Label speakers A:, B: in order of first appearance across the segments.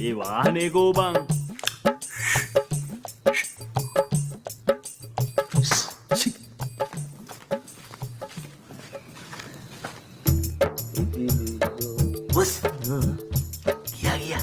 A: ඒ වාහනේ කෝබන්
B: බොස් ගියා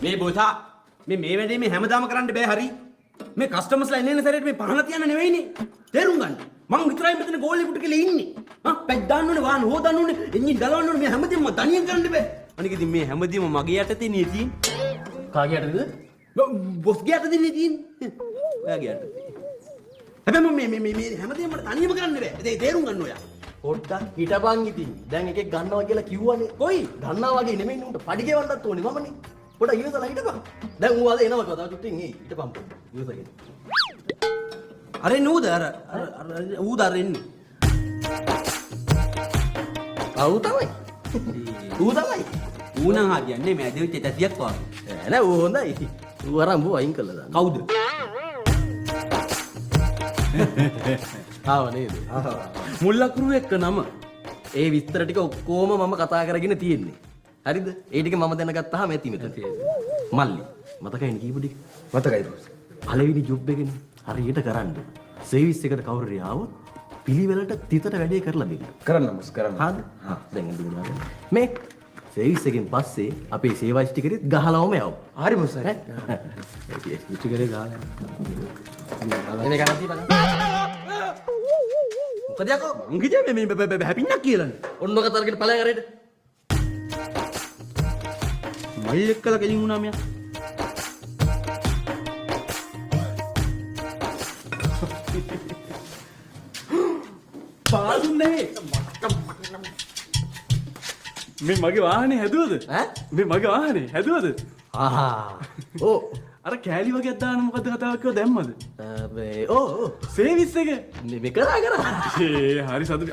C: මේ බොතා මේ වැඩේ මේ හැමදාම කරන්න බෑ හරි මේ කස්ටමර්ස්ලා එන්නේ සැරේට මේ පහන තියන්න නෙවෙයිනේ තේරුම් ගන්න මං විතරයි මෙතන ගෝල් එකට කියලා ඉන්නේ පැක් දාන්න ඕනේ වාහන හොදන්න ඕනේ එන්ජින් ගලවන්න ඕනේ මේ හැමදේම තනියෙන් කරන්න බෑ අනික ඉතින් මේ හැමදේම මගේ යටතේ නේ තියෙන්නේ කාගේ යටතේද බොස්ගේ යටතේ නේ තියෙන්නේ ඔයාගේ යටතේ හැබැයි මේ හැමදේම මට තනියම කරන්න බෑ ඒ තේරුම් ගන්න ඔයා
B: පොඩ්ඩක් හිටපන් ඉතින්. දැන් එකෙක් ගන්නවා කියලා කිව්වනේ. කොයි? ගන්නවා වගේ නෙමෙයි උන්ට පඩි ගෙවන්නත් ඕනේ මමනේ. පොඩ්ඩක් ඉවසලා හිටපන්. දැන් ඌ ආද එනවා තව චුට්ටින් එයි. හිටපන් පොඩ්ඩක්. ඉවසගෙන.
C: අර නූද අර ඌද අර එන්නේ.
B: ඌ තමයි. ඌ තමයි.
C: ඌ නම් හරියන්නේ මේ ඇදෙච්ච තැතියක් වගේ.
B: නෑ ඌ හොඳයි. ඌ අරන් බෝ අයින් කළා දාන්න.
C: කවුද?
B: ආව නේද?
C: මුල්ලකුරු එක්ක නම.
B: ඒ විස්තර ටික ඔක්කොම මම කතා කරගෙන තියෙන්නේ. හරිද? ඒ ටික මම දැනගත්තාම ඇති මෙතන. මල්ලි. මතකයිනේ කීප ටික?
D: මතකයි බොස්.
B: පළවෙනි ජොබ් එකනේ හරියට කරන්න. සර්විස් එකට කවුරු හරි ආවොත් පිළිවෙලට තිතට වැඩේ කරලා දෙන්න.
D: කරන්න බොස් කරන්න.
B: හරිද? දැන් ඉඳලා මේ සර්විස් එකෙන් පස්සේ අපේ සේවා ස්ටිකරෙත් ගහලවම යවමු.
D: හරි බොස් හරි.
B: ස්ටිකරේ ගහලා. එනේ ගන්න තියපන්.
C: මොකද යකෝ මං කිව්වේ මේ හැපින්නක් කියලානේ.
B: ඔන්න ඔක තරගෙන ඵලයන් අරේට.
C: මල් එක්කලා ගෙලින් වුණා මෙයා.
A: පාදුන්නේ මේ මගේ වාහනේ හැදුවද
B: ඈ
A: මේ මගේ වාහනේ හැදුවද
B: ආහා ඕ
A: අර කෑලි වගේ දාන්න මොකද්ද කතාවක් කිව්ව දැම්මද
B: මේ ඕ
A: සර්විස් එක
B: මේ කරා
A: ඒ හරි සතුටුයි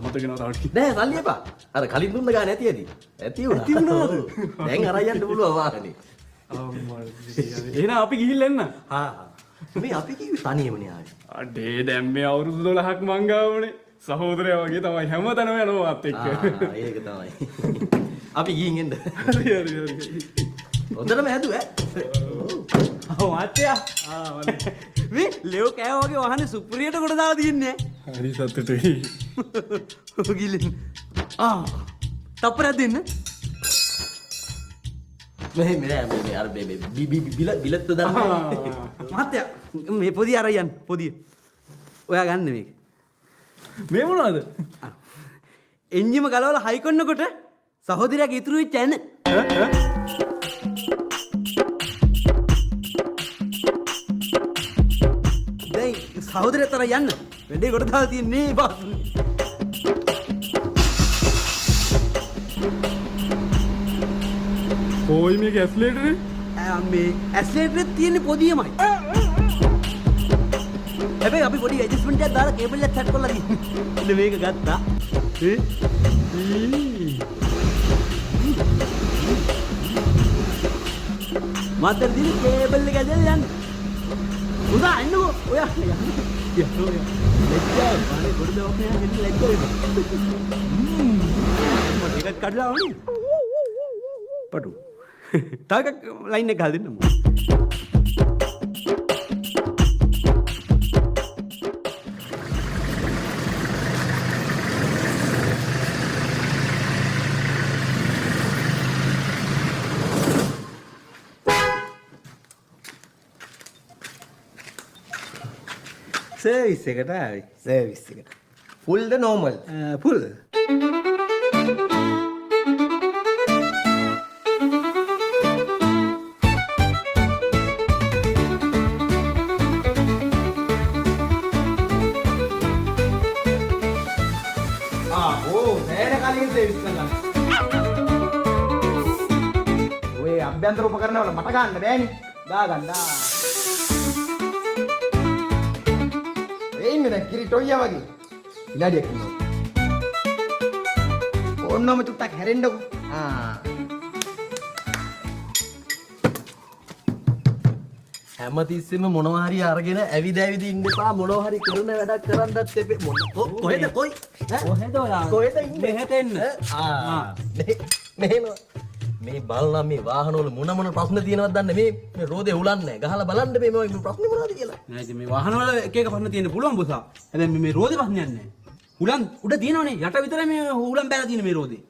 A: මතකනවා තව ටික
B: නෑ සල්ලි එපා අර කලින් දුන්න ගාන ඇති ඇති වුණාද දැන් අරන් යන්න පුළුවන් වාහනේ
A: එහෙනම් අපි ගිහිල්ලා එන්න
B: මේ අපි කිව්වේ තනියමනේ ආවේ
A: අඩේ දැන් මේ අවුරුදු 12ක් මං ගාවනේ සහෝදරයා වගේ තමයි හැමතැනම යනවා මාත් එක්ක
B: ඒක තමයි අපි ගිහින් එන්න
A: හරි හරි
B: හොඳටම හැදුවා
C: මාත්‍යා මේ ලෙෝ කෑව වගේ වාහනේ සුප්‍රියට කොට දාලා තියන්නේ
A: හරි සතුටුයි
C: ඔගිලින් තප්පරයක් දෙන්න
B: මේ අර බිලත් දාන්න
C: මාත්‍යා මේ පොදිය අරයන් පොදිය ඔයා ගන්න මේක
A: මේ මොනවද
C: එන්ජිම ගලවලා හයි කරනකොට සහෝදරයාගේ ඉතුරු වෙච්ච ඇන දැන් සහෝදරයා තර යන්න වැඩේ කොට දාලා තියන්නේ බාස්නේ
A: කොයි මේක ඇස්ලේටරේ
C: මේ ඇස්ලේටරේ තියෙන පොදියමයි හැබැයි අපි පොඩි ඇඩ්ජස්ට්මන්ට් එකක් දාලා කේබල් එකක් සෙට් කරලා ඉන්න මේක ගත්තා මාතර දින කේබල් එක ඇදලා යන්න උදා එන්නකෝ ඔයා යන්න ලැජ්ජා බානේ පොඩි දවස් එකක් හෙන්න ලැජ්ජා වෙනවා මට එකක් කඩලා වුණේ පටු තව එකක් ලයින් එක ගහලා දෙන්නමු
D: සර්විස් එකට ආවේ. සර්විස් එකට. ෆුල්ද නෝමල්? ෆුල්. ඔය අභ්‍යන්තර උපකරණ වල මට ගන්න බෑනේ. ගා ගන්න. නෑ කිරි ටොයියා වගේ. ඉලාඩියක් ඉන්නවා. ඕන්නම චුට්ටක් හැරෙන්නකෝ.
B: හැමතිස්සෙම මොනවා හරි අරගෙන ඇවිද ඇවිද ඉන්න එපා මොනවා හරි කරන වැඩක් කරන්නත් එපේ කොහෙද කොයි
C: කොහෙද ඔයා?
B: කොහෙද ඉන්නේ
C: මෙහෙට එන්න.
B: මෙහෙම මේ බලන මේ වාහනවල මොන ප්‍රශ්න තියෙනවද දන්නේ මේ රෝදේ හුලන්නේ ගහලා බලන්න මේ ප්‍රශ්න මොනවද කියලා
C: නෑ ඉතින් මේ වාහන වල එක එක ප්‍රශ්න තියෙන්න පුළුවන් බොසා. හැබැයි මේ රෝදේ ප්‍රශ්නයක් නෑ. හුලන් උඩ තියෙනවනේ යට විතරයි මේ හුලන් බැලලා තියෙන මේ රෝදේ.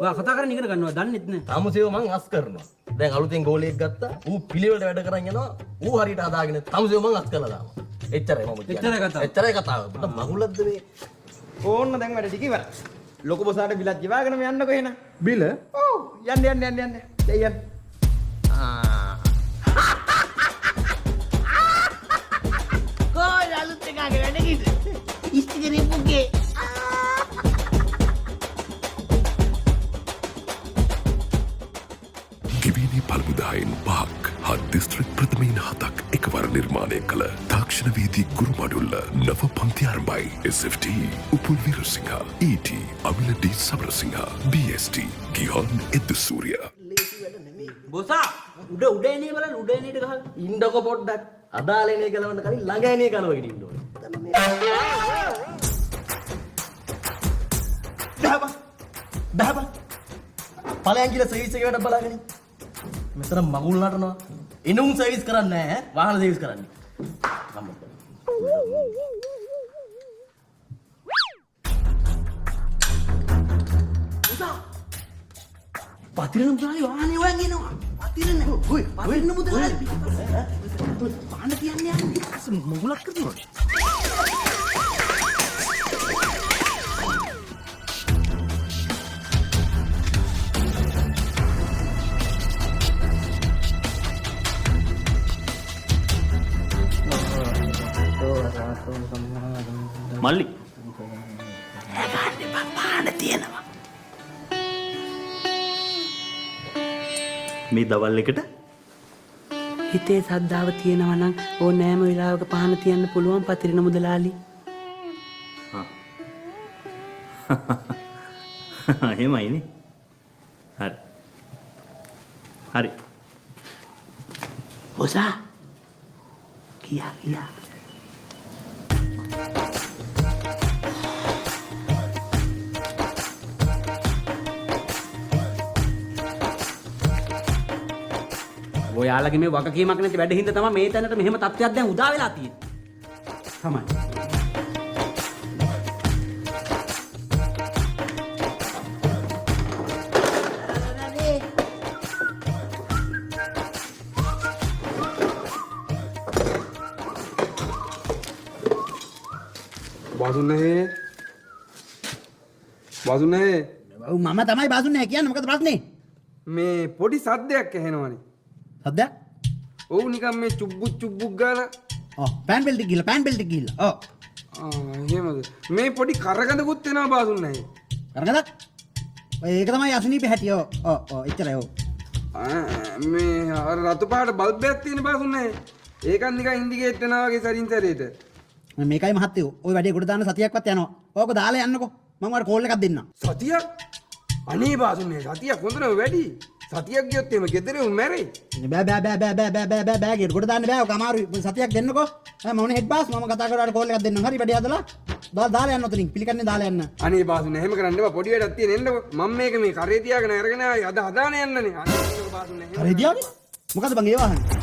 C: ඔයා කතා කරන්න ඉගෙන ගන්නවා දන්නෙත් නෑ.
B: තමුසේව මං අස් කරනවා. දැන් අලුතෙන් ගෝලියෙක් ගත්තා. ඌ පිළිවෙලට වැඩ කරන් යනවා. ඌ හරියට හදාගෙන තමුසේව මං අස් කරලා දානවා. එච්චරයි මම කියන්නේ. එච්චරයි කතාව. මගුලක්ද මේ?
D: ඕන්න දැන් වැඩ ටික ඉවරයි. ලොකු බොසාට බිලත් ගෙවාගෙන යන්නකෝ එහෙනම්. බිල? ඔව් යන්න. දැන් යන්න.
E: කොයි අලුත් එකක වැඩ කිද? ඉස්තිගනේ පුගේ.
F: ගෙවීනේ පළමුදායෙන් 5ක් හත් දිස්ත්‍රික් ප්‍රථමයින් 7ක් එකවර නිර්මාණය කළ තාක්ෂණ වේදී ගුරු මඩුල්ල නව පන්ති ආරම්භයි. SFT උපුල් විරසිංහ, ET අමිල ඩී සමරසිංහ, BST ගිහන් එද්දසූරිය.
C: බොසා උඩ එනේ බලන්න උඩ එනේට ගහලා.
B: ඉන්නකො පොඩ්ඩක්. අදාලේනේ ගලවන්න කලින් ළඟ එනේ ගලවගෙන ඉන්න ඕනේ. බහබ පලයන් කියලා සර්විස් එකේ වැඩ බලාගෙන මෙතන මගුල් නටනවා. එනුම් සර්විස් කරන්නේ නැහැ ඈ. වාහන සර්විස් කරන්නේ.
C: පතිරන මුදලාලි වාහනේ හොයන් එනවා. පතිරන මුදලාලි පාන තියන්නේ යන්නේ. මගුලක් කරනවා.
E: මල්ලි
C: පාන තියෙනවා.
E: මේ දවල් එකට
G: හිතේ සද්ධාව තියෙනවා නම් ඕනෑම වෙලාවක පහන තියන්න පුළුවන් පතිරණ මුදලාලි.
E: එහෙමයිනේ. හරි.
G: බොසා කියා
C: ඔයාලගේ මේ වගකීමක් නැති වැඩ හින්දා තමයි මේ තැනට මෙහෙම තත්ත්වයක් දැන් උදා වෙලා තියෙන්නේ. තමයි.
H: බාසුන්නේ
C: ඔව් මම තමයි බාසුන්නේ කියන්නේ මොකද ප්‍රශ්නේ?
H: මේ පොඩි සද්දයක් ඇහෙනවනේ.
C: සද්දයක්?
H: ඔව් නිකන් මේ චුබ්බුක් ගාලා.
C: පෑන් බෙල්ට් ගිහිල්ලා. ඔව්.
H: එහෙමද? මේ පොඩි කරගඳකුත් එනවා බාසුන්නේ.
C: කරගඳක්? ඔය ඒක තමයි අසනීපේ හැටි. ඔව් එච්චරයි ඔව්.
H: මේ අර රතු පාට බල්බයක් තියෙන බාසුන්නේ. ඒකත් නිකන් ඉන්ඩිකේට් වෙනවා වගේ සරින් සැරේට.
C: මේකයි මහත්තයෝ. ওই වැඩේ කොට දාන්න සතියක්වත් යනවා. ඕක දාලා යන්නකෝ. මම ඔයාලට කෝල් එකක් දෙන්නම්.
H: සතියක්? අනේ බාසුන්නේ සතියක් හොඳනම වැඩි. සතියක් ගියොත් එහෙම ගෙදරේ උන් මැරෙයි.
C: බෑ ගෙට කොට දාන්න බෑ. ඔක අමාරුයි. සතියක් දෙන්නකෝ. මම මොනේ හෙඩ් බාස් මම කතා කරලා කෝල් එකක් දෙන්නම්. හරි වැඩේ හදලා. දාලා යන්න උතනින්. පිළිකන්නේ දාලා යන්න.
H: අනේ බාසුන්නේ එහෙම කරන්න එපා. පොඩි වැඩක් තියෙන එන්නකෝ. මම මේක මේ කරේ තියාගෙන අරගෙන ආයි අද හදාන යන්නනේ. අනේ බාසුන්නේ.
C: කරේ තියාගෙන? මොකද බං ඒ වාහනේ?